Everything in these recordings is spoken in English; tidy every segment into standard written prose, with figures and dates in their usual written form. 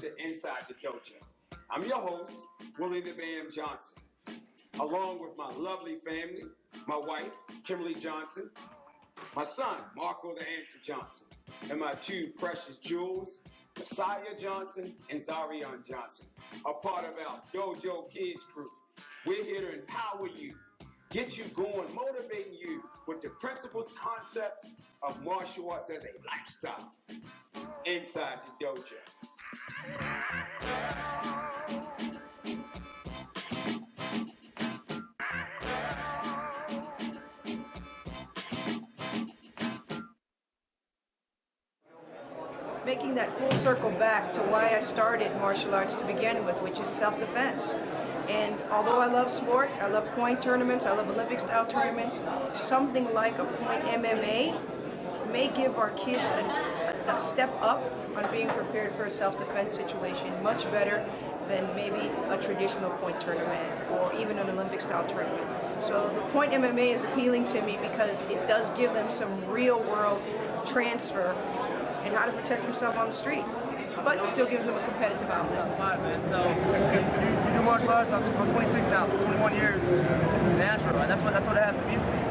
to Inside the Dojo. I'm your host, Willie the Bam Johnson, along with my lovely family, my wife, Kimberly Johnson, my son, Marco the Answer Johnson, and my two precious jewels, Messiah Johnson and Zarion Johnson, are part of our Dojo Kids crew. We're here to empower you, get you going, motivating you with the principles, concepts of martial arts as a lifestyle. Inside the Dojo. Making that full circle back to why I started martial arts to begin with, which is self-defense. And although I love sport, I love point tournaments, I love Olympic-style tournaments, something like a point MMA may give our kids a step up on being prepared for a self-defense situation much better than maybe a traditional point tournament or even an Olympic-style tournament. So the point MMA is appealing to me because it does give them some real-world transfer and how to protect himself on the street, but still gives them a competitive outlet. So you do martial arts. I'm 26 now, 21 years. It's natural, and that's what it has to be for these.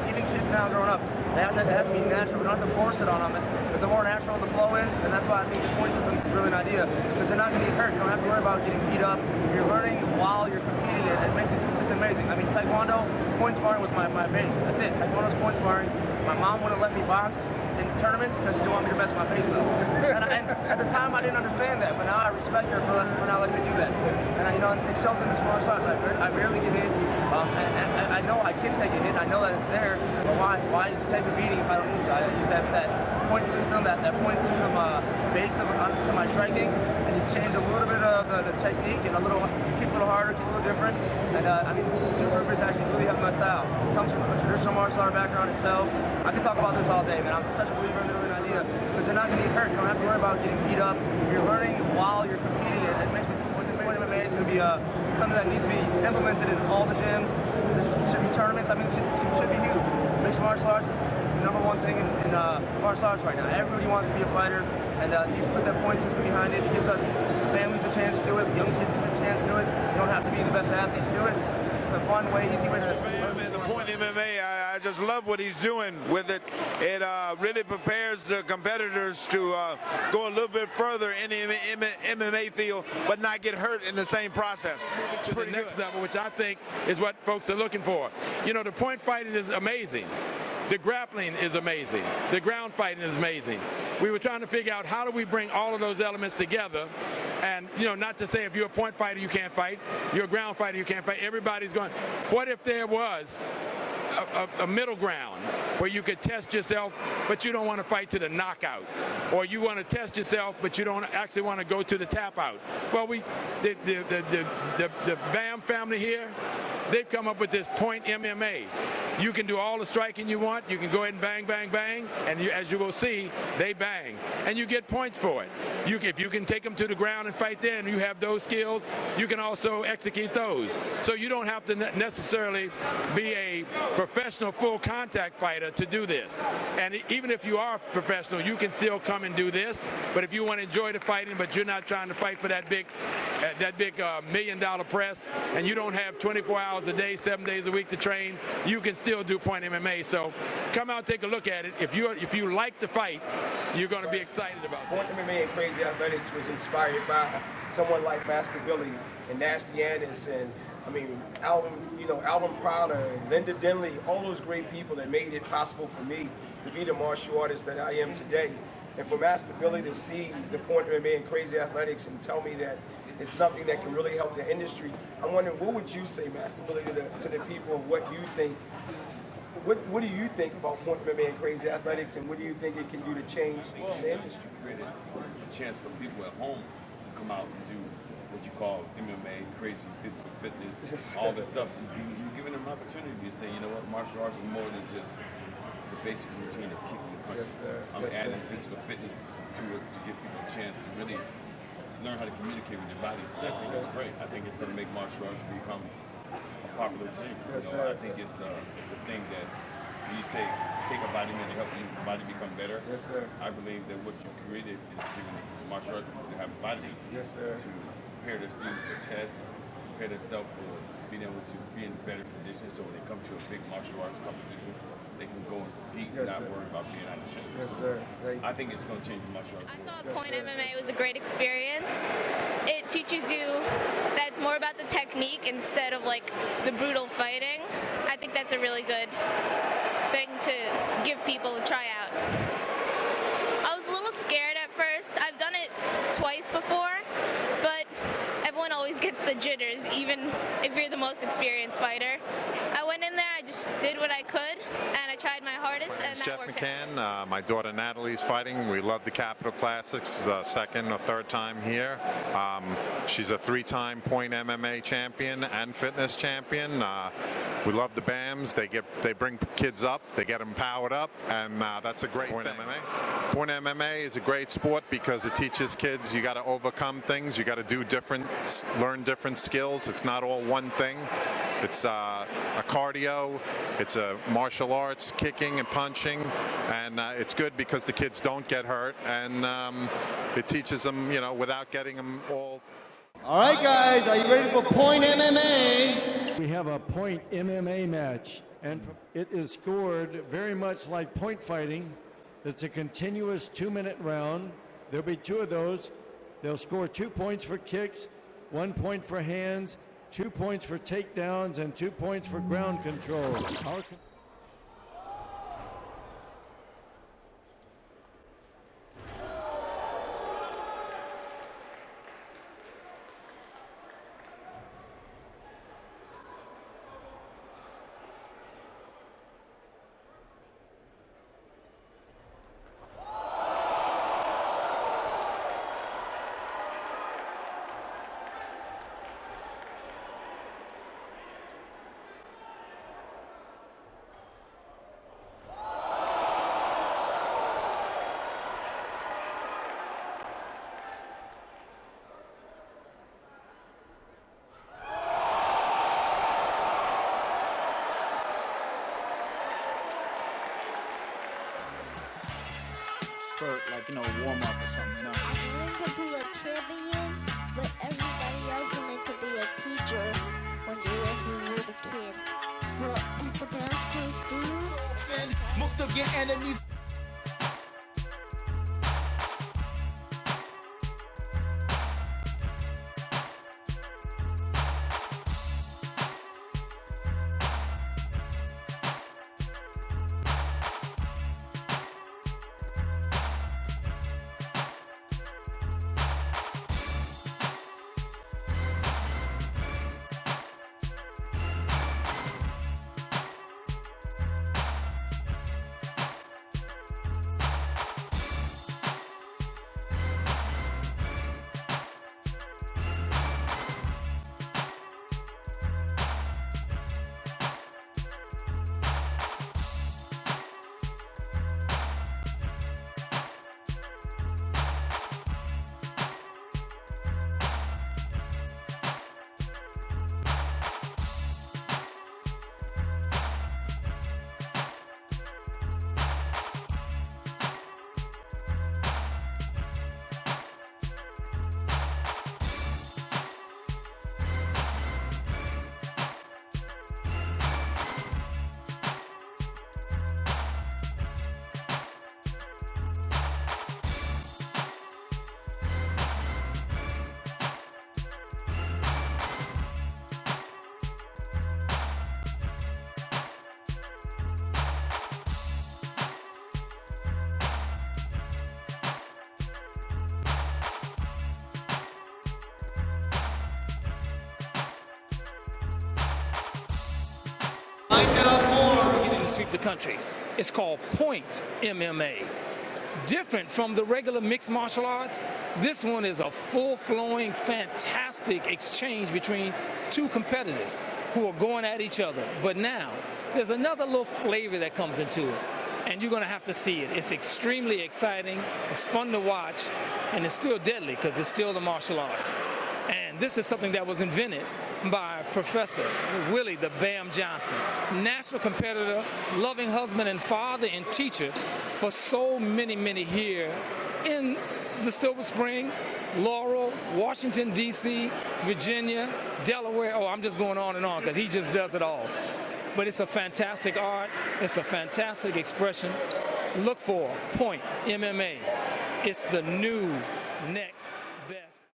Even kids now growing up, it has to be natural. We don't have to force it on them. But the more natural the flow is, and that's why I think the point system is really an idea, because they're not going to get hurt. You don't have to worry about getting beat up. You're learning while you're competing. It makes it amazing. I mean, Taekwondo point sparring was my base. That's it. Taekwondo's point sparring. My mom wouldn't let me box in tournaments because she didn't want me to mess my face up. And at the time, I didn't understand that, but now I respect her for not letting me do that. And it shows in mixed martial arts. I rarely get hit, and I know I can take a hit. I know that it's there, but why take a beating if I don't need to? I use that point system, that point system base to my striking, and you change a little bit of the technique and you kick a little harder, kick a little different. And Jim Rivers actually really have my style. Comes from a traditional martial art background itself. I can talk about this all day, man. I'm such a believer in this idea because they're not going to get hurt. You don't have to worry about getting beat up. You're learning while you're competing. It makes it. Point MMA is going to be something that needs to be implemented in all the gyms. There should be tournaments. I mean, it should be huge. Mixed martial arts is the #1 thing in martial arts right now. Everybody wants to be a fighter, and you put that point system behind it. It gives us families a chance to do it, young kids a chance to do it. You don't have to be the best athlete to do it. It's a fun way, easy way to learn. The point MMA, I just love what he's doing with it. It really prepares the competitors to go a little bit further in the MMA field, but not get hurt in the same process. It's to the next level, which I think is what folks are looking for. You know, the point fighting is amazing. The grappling is amazing. The ground fighting is amazing. We were trying to figure out how do we bring all of those elements together. And, not to say if you're a point fighter, you can't fight. You're a ground fighter, you can't fight. Everybody's going, what if there was a middle ground where you could test yourself, but you don't want to fight to the knockout, or you want to test yourself, but you don't actually want to go to the tap out? Well, the BAM family here, they've come up with this point MMA. You can do all the striking you want. You can go ahead and bang, bang, bang, and as you will see, they bang, and you get points for it. If you can take them to the ground and fight there, and you have those skills, you can also execute those. So you don't have to necessarily be a professional full contact fighter to do this. And even if you are professional, you can still come and do this. But if you want to enjoy the fighting, but you're not trying to fight for that big $1 million press, and you don't have 24 hours a day, 7 days a week to train, you can still do point MMA. So come out and take a look at it. If you like to fight, you're going to be excited about Point this. MMA and Crazy Athletics was inspired by someone like Master Billy and Nasty Annis and Alvin Prowder, Linda Denley, all those great people that made it possible for me to be the martial artist that I am today. And for Master Billy to see the Point MMA and Crazy Athletics and tell me that it's something that can really help the industry, I'm wondering, what would you say, Master Billy, to the people, what you think? What do you think about Point MMA and Crazy Athletics, and what do you think it can do to change the industry? Created a chance for people at home to come out and do what you call MMA, crazy physical fitness, all this stuff. You're giving them an opportunity to say, you know what, martial arts is more than just the basic routine of kicking and punching. I'm adding physical fitness to it to give people a chance to really learn how to communicate with their bodies. I think it's great. I think it's going to make martial arts become a popular thing. I think it's a thing that when you say take a vitamin to help your body become better, Yes, sir. I believe that what you created is giving martial arts to have a vitamin. Yes, sir. To prepare their students for tests, prepare themselves for being able to be in better condition, so when they come to a big martial arts competition, they can go and compete and Yes, not sir. worry about being out of shape. Yes, So sir. Thank you. I think it's going to change the martial arts I world. thought Yes, Point sir. MMA was a great experience. It teaches you that it's more about the technique instead of like the brutal fighting. I think that's a really good thing to give people a try out. I was a little scared at first. I've done it twice before, but everyone always gets the jitters, even if you're the most experienced fighter. I went in there, I just did what I could, and I tried my hardest, and that Jeff worked McCann. out. My daughter Natalie's fighting. We love the Capital Classics. Second or third time here. She's a 3-time Point MMA champion and fitness champion. We love the BAMs. They bring kids up. They get them powered up, and that's a great Point thing. Point MMA is a great sport because it teaches kids you got to overcome things. You got to do learn different skills. It's not all one thing. It's a cardio, it's a martial arts, kicking and punching, and it's good because the kids don't get hurt, and it teaches them, without getting them all. All right, guys, are you ready for Point MMA? We have a Point MMA match, and it is scored very much like point fighting. It's a continuous 2-minute round. There'll be 2 of those. They'll score 2 points for kicks, 1 point for hands, 2 points for takedowns, and 2 points for ground control. Like, warm up or something, I wanted to be a champion, but everybody else wanted to be a teacher when they were a kid. But at the basketball school, Most of your enemies. To sweep the country. It's called Point MMA. Different from the regular mixed martial arts, this one is a full-flowing, fantastic exchange between 2 competitors who are going at each other. But now, there's another little flavor that comes into it, and you're going to have to see it. It's extremely exciting, it's fun to watch, and it's still deadly because it's still the martial arts. And this is something that was invented by Professor Willie the Bam Johnson, national competitor, loving husband and father and teacher for so many, many here in the Silver Spring, Laurel, Washington, D.C., Virginia, Delaware. Oh, I'm just going on and on because he just does it all. But it's a fantastic art. It's a fantastic expression. Look for Point MMA. It's the new next best.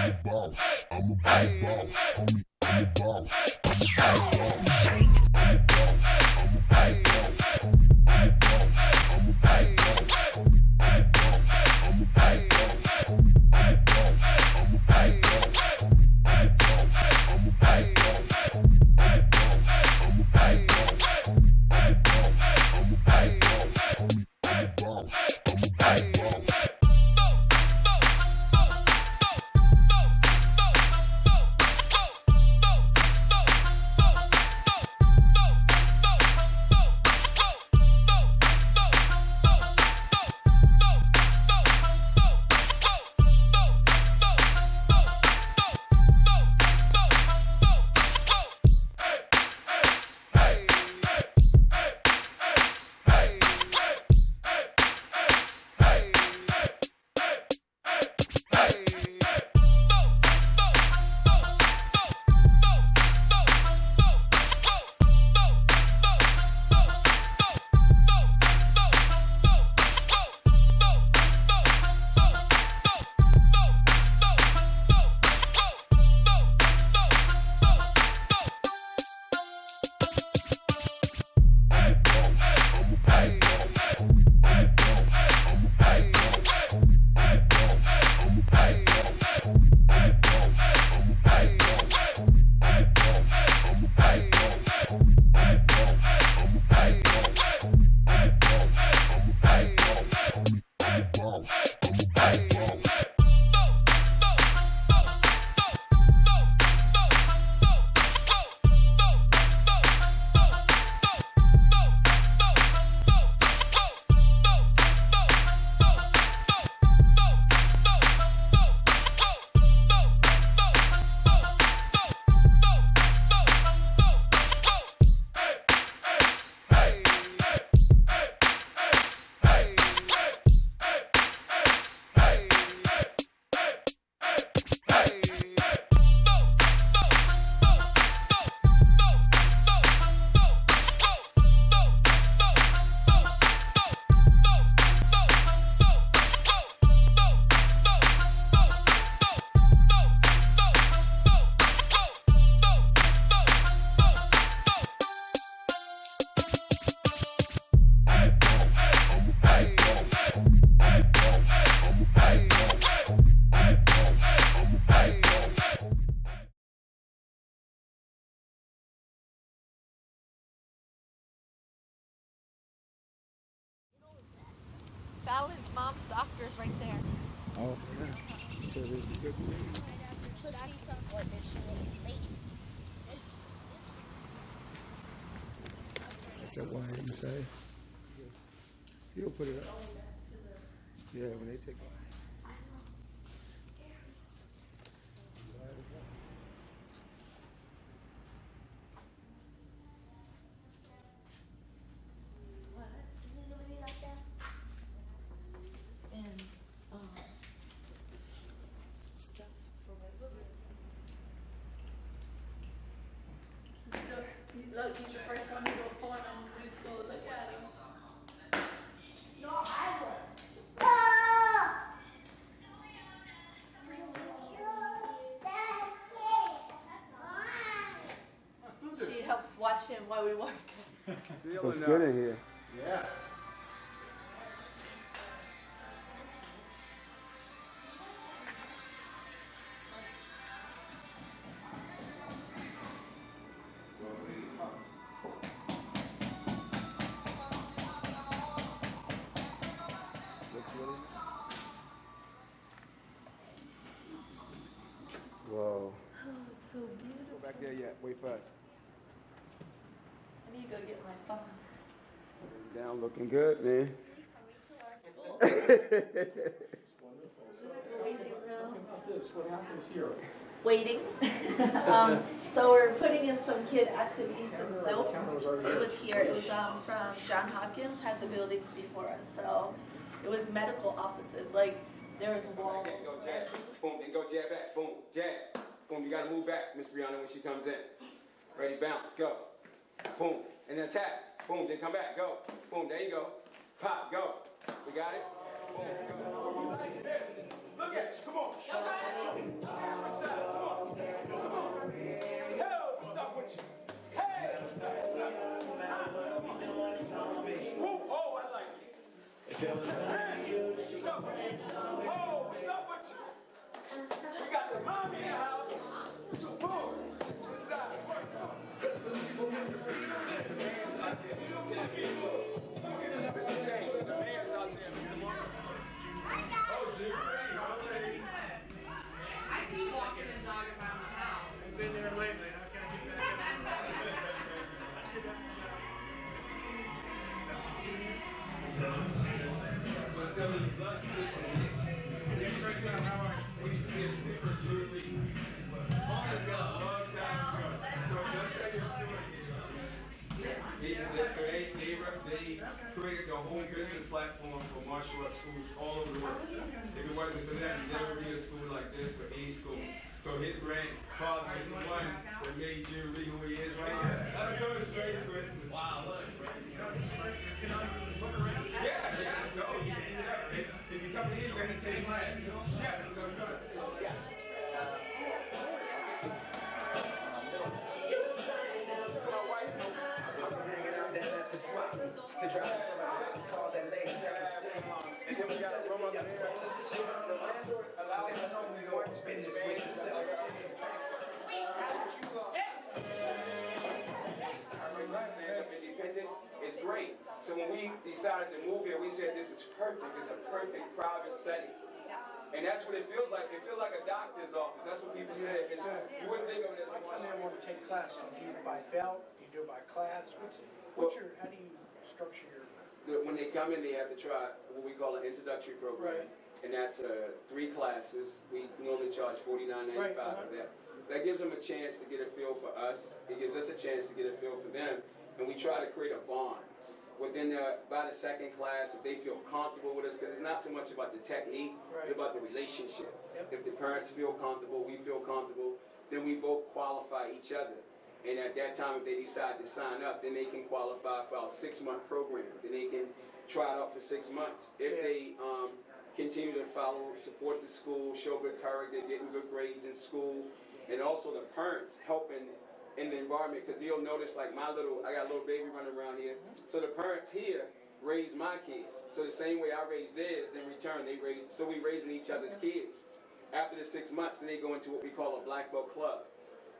I'm a boss, I'm a big boss, homie, I'm a boss, I'm a big boss, I'm a boss, I'm a big boss, homie, I'm a boss, I'm a big boss, homie, I'm a boss, I'm a big boss, homie, I'm a boss, I'm a big boss, homie, I'm a boss, I'm a big boss, homie, I'm a boss, I'm a big boss, homie, I'm a boss, I'm a big boss, homie, I'm a boss, I'm a big boss. right there. Oh, yeah. So this is good news. So that's what is late. That's that wire you say? You'll put it up. Yeah, when they take it. What? Is it gonna be like that? And stuff for regular. Look, he's the first one to go for him in school. Look at him. No, I was. She helps watch him while we work. Looks good in here. Yeah. Looks really nice. Whoa. Oh, it's so beautiful. Go back there yet. Wait for us. I need to go get my phone. Down looking good, man. What happens here? Waiting. So we're putting in some kid activities and stuff. It was here. It was from John Hopkins had the building before us. So it was medical offices. Like there was walls. Go jab. Boom, then go jab back. Boom, jab. Boom, you gotta move back, Miss Brianna, when she comes in. Ready, bounce, go. Boom, and then attack. Boom, then come back, go. Boom, there you go. Pop, go. We got it? Boom, go. Like this. Look at you, come on. Come on. Come on. Yo, what's up with you? Hey, what's up? Woo, oh, I like it. Hey, what's up with you? Oh, what's up with you? We got the mommy in the house. So boom. What's up? Mr. James, the mayor's out there, Mr. Morgan. Oh, Jim. I see you walking and jogging around the house. I've been there lately. I can't keep They created the whole business platform for martial arts schools all over the world. They've been working for them. Never be a school like this or any school. So his grandfather is the one that made Jerry Lee who he is right now. That's so strange, Chris. Wow, look. Yeah, yeah. So, if you come in here, you're going to take class. Yeah, so good. Yes. It's great. So when we decided to move here, we said this is perfect. It's a perfect private setting. And that's what it feels like. It feels like a doctor's office. That's what people say. You wouldn't think of it as a Come in want to take classes. Do you do it by belt? Do you do it by class? How do you structure your? When they come in, they have to try what we call an introductory program. Right. And that's 3 classes. We normally charge $49.95 for that. That gives them a chance to get a feel for us. It gives us a chance to get a feel for them. And we try to create a bond. Within by the 2nd class, if they feel comfortable with us, because it's not so much about the technique, it's about the relationship. Yep. If the parents feel comfortable, we feel comfortable, then we both qualify each other. And at that time, if they decide to sign up, then they can qualify for our 6-month program. Then they can try it out for 6 months. If they continue to follow, support the school, show good character, getting good grades in school, and also the parents helping in the environment, because you'll notice like I got a little baby running around here. So the parents here raise my kids. So the same way I raise theirs, in return we raising each other's kids. After the 6 months, then they go into what we call a black belt club.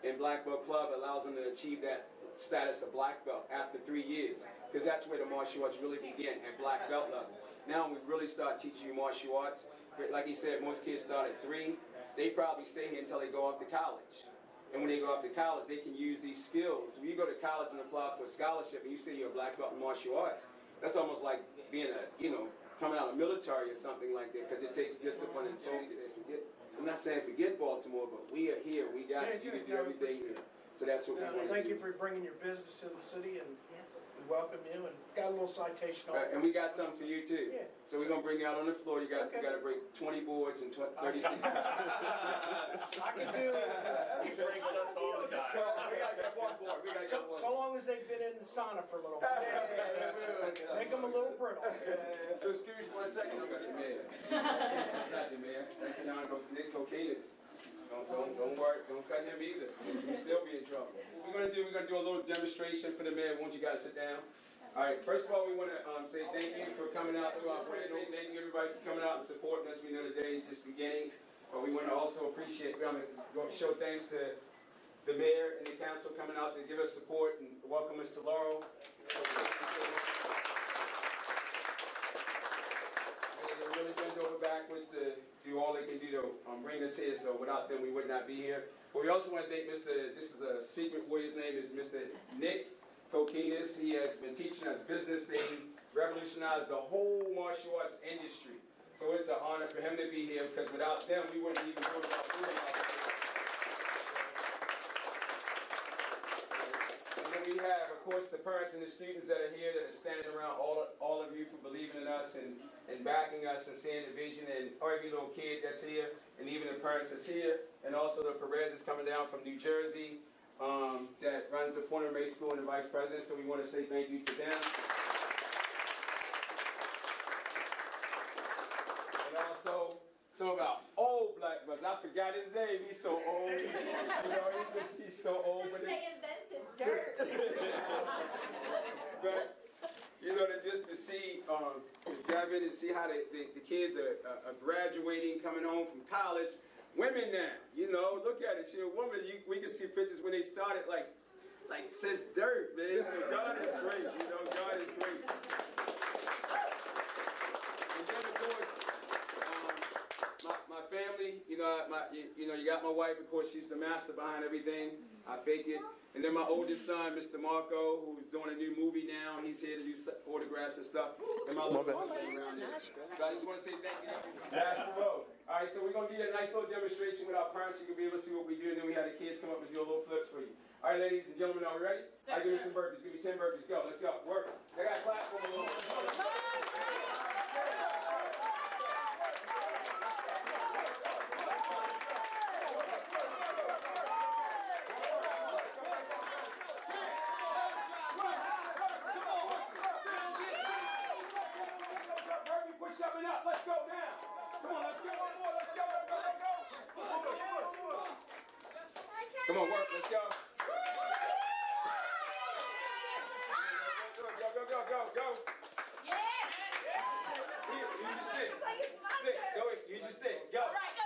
And black belt club allows them to achieve that status of black belt after 3 years, because that's where the martial arts really begin, at black belt level. Now we really start teaching you martial arts, but like he said, most kids start at 3. They probably stay here until they go off to college. And when they go off to college, they can use these skills. When you go to college and apply for a scholarship and you say you're a black belt in martial arts, that's almost like being a, coming out of the military or something like that, because it takes discipline and focus. I'm not saying forget Baltimore, but we are here. We got you. You can do everything here. So that's what we want to do. Thank you for bringing your business to the city, and we welcome you, and got a little citation on and we got something for you too. Yeah. So we're gonna bring you out on the floor. You got to break 20 boards in 36 minutes. I can do it. Breaks us all the time. We gotta get one board. We gotta get one. So long as they've been in the sauna for a little while. Make them a little brittle. So excuse me for a second. I'm gonna mayor. That's not the mayor. That's the non-Nick Cocainist. Don't worry. Don't cut him either. He'll still be in trouble. What we're gonna do a little demonstration for the mayor. Won't you guys sit down? All right. First of all, we want to say thank you for coming out to our parade. Thank you everybody for coming out and supporting us. We know the day is just beginning, but we want to also appreciate. We're going to show thanks to the mayor and the council coming out to give us support and welcome us to Laurel. They really bent over backwards to do all they can do to bring us here, so without them we would not be here. But we also want to thank this is a secret warrior's name is Mr. Nick Cocainist. He has been teaching us business. They revolutionized the whole martial arts industry. So it's an honor for him to be here, because without them we wouldn't even go about doing it. We have, of course, the parents and the students that are here that are standing around, all of you for believing in us and backing us and seeing the vision, and every little kid that's here, and even the parents that's here, and also the Perez that's coming down from New Jersey that runs the Point of May School and the vice president, so we want to say thank you to them. And also, some of our old black brothers. I forgot his name. He's so old. He's so old. Since they invented dirt. But just to see Devin and see how the kids are graduating, coming home from college. Women now, look at it. She's a woman. We can see pictures when they started, like since dirt, man. So God is great. God is great. And then of course, my family, you got my wife, of course, she's the master behind everything. I fake it. And then my oldest son, Mr. Marco, who's doing a new movie now. He's here to do autographs and stuff. And my little brother around here. So I just want to say thank you. That's the road. All right, so we're going to do a nice little demonstration with our parents. You can be able to see what we do. And then we have the kids come up and do a little flips for you. All right, ladies and gentlemen, are we ready? All right, give me some burpees. Give me 10 burpees. Go. Let's go. Work. They got to clap for me. Let's go now. Come on, let's go. Let's go. Come on, work. Let's go. Go. Yes. Here, use your stick. Stick. Go ahead. Use your stick. Go. All right, go.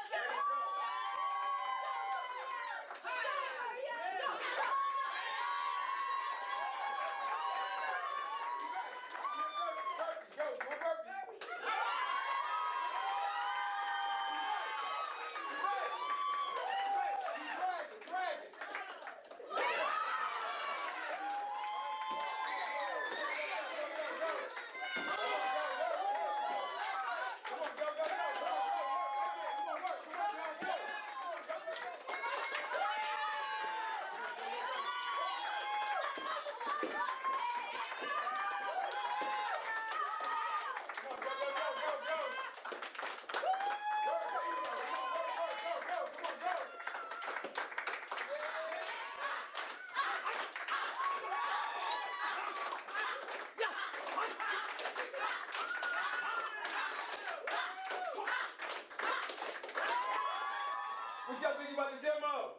What y'all think about the demo?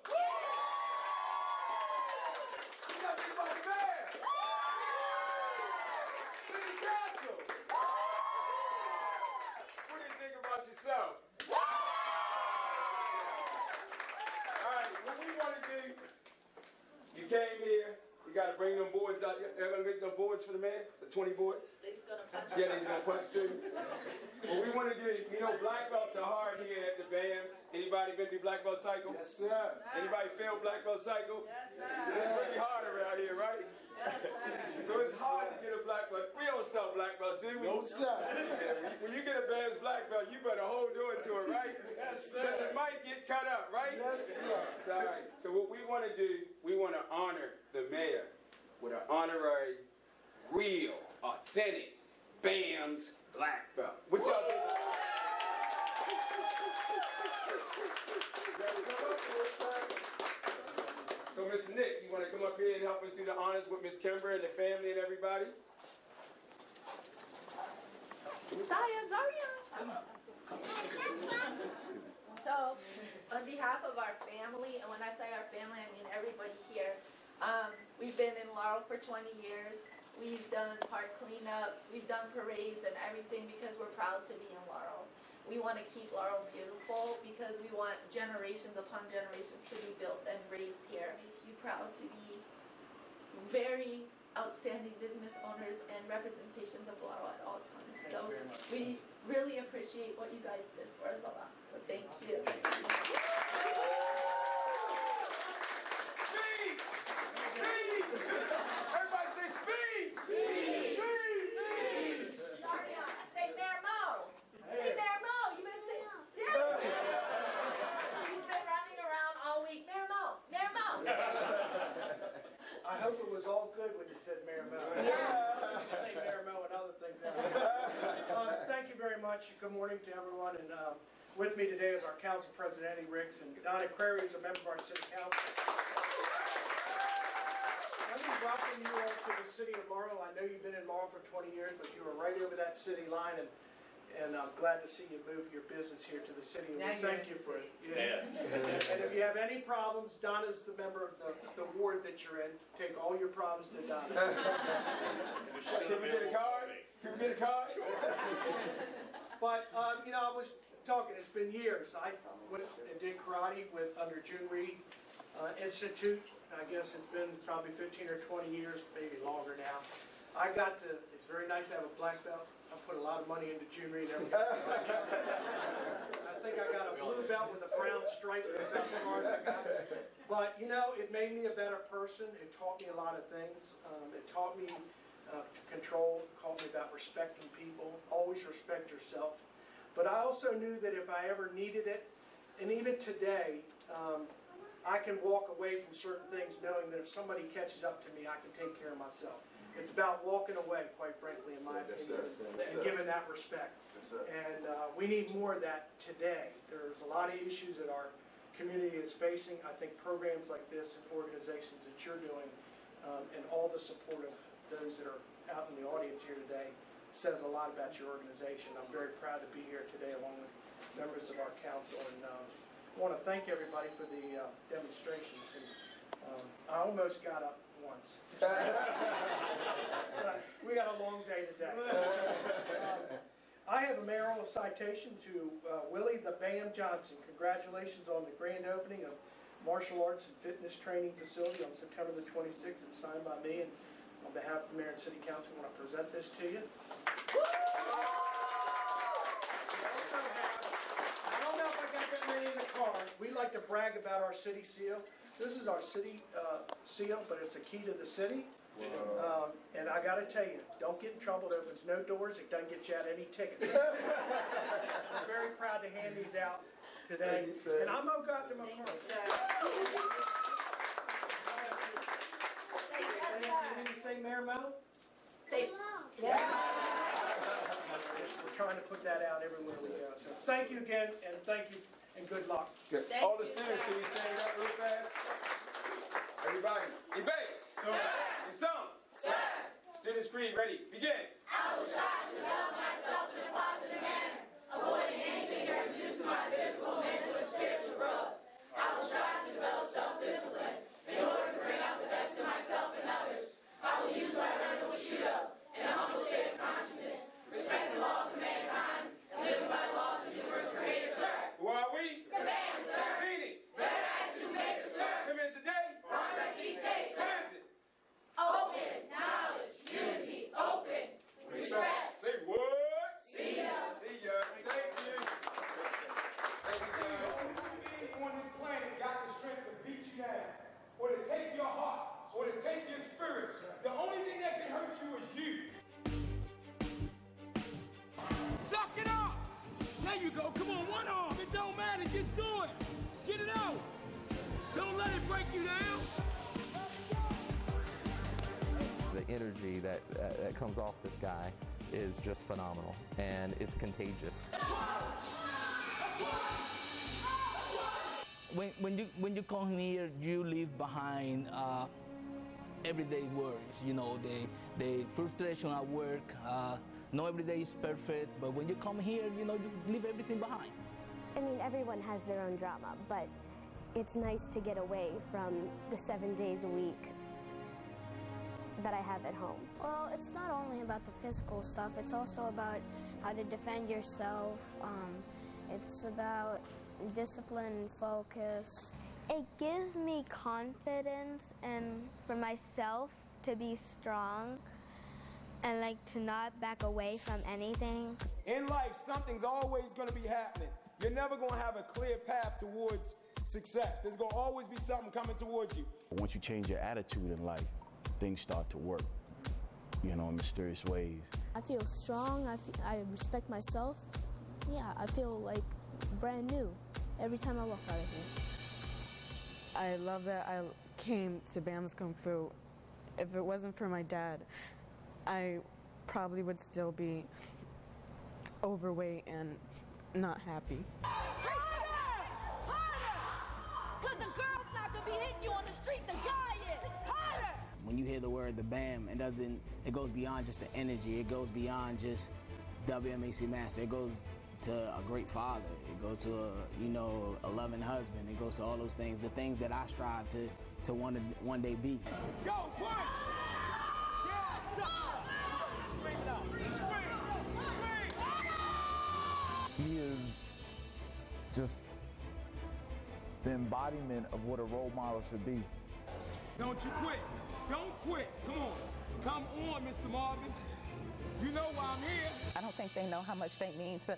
What y'all think about the band? City Council? What do you think about yourself? All right, what we want to do, you came here, you got a to bring them boards out. They're going to make them boards for the man, the 20 boards. They's gonna punch. Yeah, they're going to punch too. What we want to do, you know, black belts are hard here at the BAMs. Anybody been through black belt cycle? Yes, sir. Anybody failed black belt cycle? Yes, sir. It's pretty hard around here, right? So it's hard to get a black belt. We don't sell black belts, do we? No, sir. When you get a BAMS black belt, you better hold on to it, right? Yes, sir. Because it might get cut up, right? Yes, sir. All right. So what we want to do, we want to honor the mayor with an honorary, real, authentic BAMS black belt. What y'all think? So, Mr. Nick, you want to come up here and help us do the honors with Miss Kimber and the family and everybody? So, on behalf of our family, and when I say our family, I mean everybody here, we've been in Laurel for 20 years. We've done park cleanups, we've done parades and everything because we're proud to be in Laurel. We want to keep Laurel beautiful because we want generations upon generations to be built and raised here. Make you proud to be very outstanding business owners and representations of Laurel at all times. So we really appreciate what you guys did for us a lot. So thank you. Everybody say speed! Speed! Say Mayor Mo! Say Mayor Mo! You've been saying, yeah! He's been running around all week. Mayor Mo! Mayor Mo! I hope it was all good when you said Mayor Mo. Say Mayor Mo and other things. Thank you very much. Good morning to everyone. And with me today is our Council President, Eddie Ricks, and Donna Crary is a member of our City Council. Let me welcome you all to the City of Laurel. I know you've been in Laurel for 20 years, but you were right over that city line, and I'm glad to see you move your business here to the city. And we thank you for it. Yeah. And if you have any problems, Donna's the member of the ward that you're in. Take all your problems to Donna. Can we get a card? Can we get a card? But, you know, I was talking, it's been years. I went and did karate under June Reed Institute. I guess it's been probably 15 or 20 years, maybe longer now. I got to, it's very nice to have a black belt. I put a lot of money into June Reed. I think I got a blue belt with a brown stripe. That's about as far as I got. But, you know, it made me a better person. It taught me a lot of things. It taught me control, taught me about respecting people. Always respect yourself. But I also knew that if I ever needed it, and even today, I can walk away from certain things knowing that if somebody catches up to me, I can take care of myself. It's about walking away, quite frankly, in my opinion, and giving that respect. And we need more of that today. There's a lot of issues that our community is facing. I think programs like this and organizations that you're doing and all the support of those that are out in the audience here today says a lot about your organization. I'm very proud to be here today along with members of our council, and I want to thank everybody for the demonstrations. And, I almost got up once. We got a long day today. I have a mayoral citation to Willie the Bam Johnson. Congratulations on the grand opening of Martial Arts and Fitness Training Facility on September the 26th. It's signed by me, and on behalf of the Mayor and City Council, I want to present this to you. I don't know if I got that many in the car. We like to brag about our city seal. This is our city seal, but it's a key to the city. And I got to tell you, don't get in trouble. It opens no doors. It doesn't get you out any tickets. I'm very proud to hand these out today. And I'm going to go out to my car. Did you say Mayor Mo? Say Yeah. We're trying to put that out everywhere we go. So thank you again, and thank you, and good luck. Good. All the students, can you stand up real fast? Everybody, debate. Some. Students scream, ready, begin. I will strive to develop myself in a positive manner, avoiding anything that reduces my physical, mental, and spiritual growth. I will strive to develop self-discipline in order to bring out the best in myself and others. I will use what I learned with Judo in a humble state of consciousness, respect the laws of mankind, and living by the laws of the universe creator, sir. Who are we? The band, sir. Meaning? Better attitude maker, sir. Commence today. Progress each day, sir. Commence it. Oh, on one arm. It don't matter. Just do it. Get it out. Don't let it break you down. The energy that comes off this guy is just phenomenal, and it's contagious. When you come here, you leave behind everyday worries. You know, the frustration at work. Not every day is perfect, but when you come here, you know, you leave everything behind. I mean, everyone has their own drama, but it's nice to get away from the 7 days a week that I have at home. Well, it's not only about the physical stuff, it's also about how to defend yourself. It's about discipline, focus. It gives me confidence and for myself to be strong and like to not back away from anything. In life, something's always going to be happening. You're never going to have a clear path towards success. There's going to always be something coming towards you. Once you change your attitude in life, things start to work, you know, in mysterious ways. I feel strong, I respect myself. Yeah, I feel like brand new every time I walk out of here. I love that I came to Bam's Kung Fu. If it wasn't for my dad, I probably would still be overweight and not happy. Because the girl's not going to be hitting you on the street, the guy is. Harder! When you hear the word the BAM, it goes beyond just the energy. It goes beyond just WMAC master. It goes to a great father. It goes to a loving husband. It goes to all those things, the things that I strive to one day be. Go, punch! He is just the embodiment of what a role model should be. Don't you quit. Don't quit. Come on. Come on, Mr. Marvin. You know why I'm here. I don't think they know how much they mean to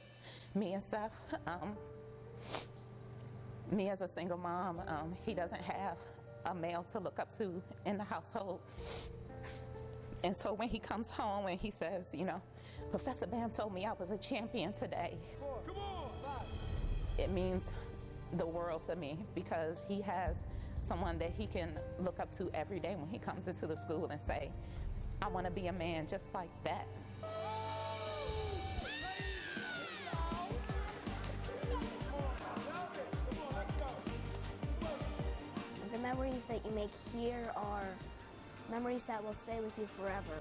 me and Seth. Me as a single mom, he doesn't have a male to look up to in the household. And so when he comes home and he says, you know, Professor Bam told me I was a champion today. Come on. It means the world to me because he has someone that he can look up to every day when he comes into the school and say, I want to be a man just like that. The memories that you make here are memories that will stay with you forever.